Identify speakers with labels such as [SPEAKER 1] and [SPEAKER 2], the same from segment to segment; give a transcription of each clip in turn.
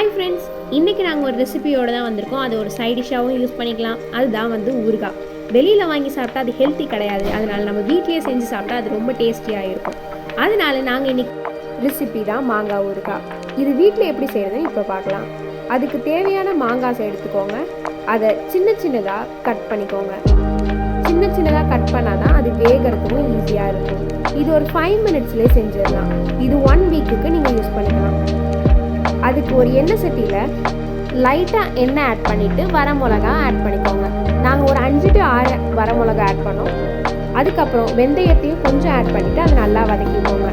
[SPEAKER 1] Hi friends, இன்றைக்கி நாங்கள் ஒரு ரெசிபியோடு தான் வந்திருக்கோம். அது ஒரு சைட் டிஷ்ஷாகவும் யூஸ் பண்ணிக்கலாம். அதுதான் ஊறுகாய். வெளியில் வாங்கி சாப்பிட்டா அது ஹெல்த்தி கிடையாது. அதனால் நம்ம வீட்டிலேயே செஞ்சு சாப்பிட்டா அது ரொம்ப டேஸ்டியாக இருக்கும். அதனால நாங்கள் இன்றைக்கி ரெசிபி தான் மாங்காய் ஊறுகாய். இது வீட்டில் எப்படி செய்கிறதுன்னு இப்போ பார்க்கலாம். அதுக்கு தேவையான மாங்காய் எடுத்துக்கோங்க. அதை சின்ன சின்னதாக கட் பண்ணிக்கோங்க. சின்ன சின்னதாக கட் பண்ணால் தான் அது வேகிறதுக்கும் ஈஸியாக இருக்கும். இது ஒரு 5 மினிட்ஸ்லேயே செஞ்சிடலாம். இது 1 வீக்குக்கு நீங்கள் யூஸ் பண்ணிக்கலாம். அதுக்கு ஒரு எண்ணெய் சட்டியில் லைட்டாக எண்ணெய் ஆட் பண்ணிவிட்டு வரமிளகா ஆட் பண்ணிக்கோங்க. நாங்கள் ஒரு 5 to 6 வரமிளகா ஆட் பண்ணோம். அதுக்கப்புறம் வெந்தயத்தையும் கொஞ்சம் ஆட் பண்ணிவிட்டு அதை நல்லா வதக்கிக்கோங்க.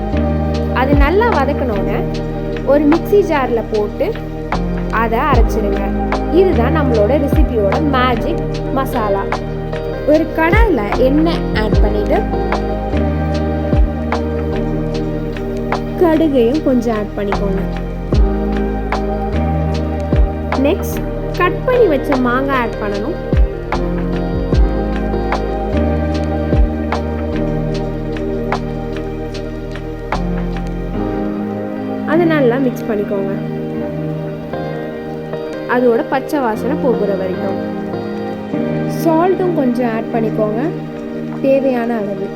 [SPEAKER 1] அது நல்லா வதக்கணுன்னு ஒரு மிக்ஸி ஜாரில் போட்டு அதை அரைச்சிடுங்க. இதுதான் நம்மளோட ரெசிபியோட மேஜிக் மசாலா. ஒரு கடாயில் எண்ணெய் ஆட் பண்ணிவிட்டு கடுகையும் கொஞ்சம் ஆட் பண்ணிக்கோங்க. நெக்ஸ்ட் கட் பண்ணி வச்ச மாங்காய் ஆட் பண்ணணும். அதை நல்லா மிக்ஸ் பண்ணிக்கோங்க. அதோட பச்சை வாசனை போகிற வரைக்கும். சால்ட்டும் கொஞ்சம் ஆட் பண்ணிக்கோங்க, தேவையான அளவு.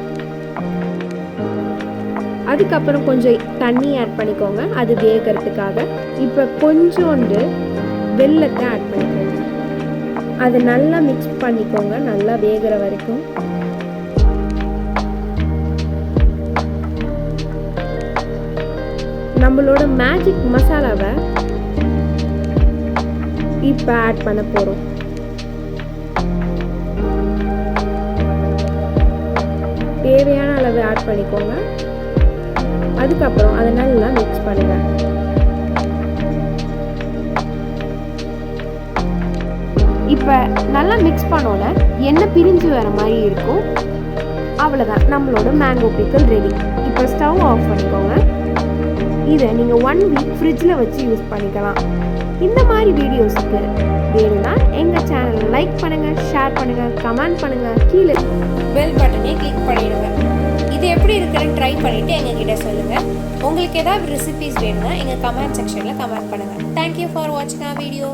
[SPEAKER 1] அதுக்கப்புறம் கொஞ்சம் தண்ணி ஆட் பண்ணிக்கோங்க, அது வேகிறதுக்காக. இப்போ கொஞ்சோண்டு வெல்லத்தை ஆட் பண்ணிக்கோங்க. அதை நல்லா மிக்ஸ் பண்ணிக்கோங்க, நல்லா வேகிற வரைக்கும். நம்மளோட மேஜிக் மசாலாவை இப்போ ஆட் பண்ண போகிறோம். தேவையான அளவு ஆட் பண்ணிக்கோங்க. அதுக்கப்புறம் அதை நல்லா மிக்ஸ் பண்ணுங்க. இப்போ நல்லா மிக்ஸ் பண்ணோட எண்ணெய் பிரிஞ்சு வர மாதிரி இருக்கும். அவ்வளோதான், நம்மளோட மேங்கோ பிக்கல் ரெடி. இப்போ ஸ்டவ் ஆஃப் பண்ணிக்கோங்க. இதை நீங்கள் 1 வீக் ஃப்ரிட்ஜில் வச்சு யூஸ் பண்ணிக்கலாம். இந்த மாதிரி வீடியோஸுக்கு வேணும்னா எங்கள் சேனலை லைக் பண்ணுங்கள், ஷேர் பண்ணுங்கள், கமெண்ட் பண்ணுங்கள். கீழே பெல் பட்டனே கிளிக் பண்ணிடுங்க. இது எப்படி இருக்குன்னு ட்ரை பண்ணிவிட்டு எங்ககிட்ட சொல்லுங்கள். உங்களுக்கு ஏதாவது ரெசிபிஸ் வேணும்னா எங்கள் கமெண்ட் செக்ஷனில் கமெண்ட் பண்ணுங்கள். தேங்க்யூ ஃபார் வாட்சிங் ஆர் வீடியோ.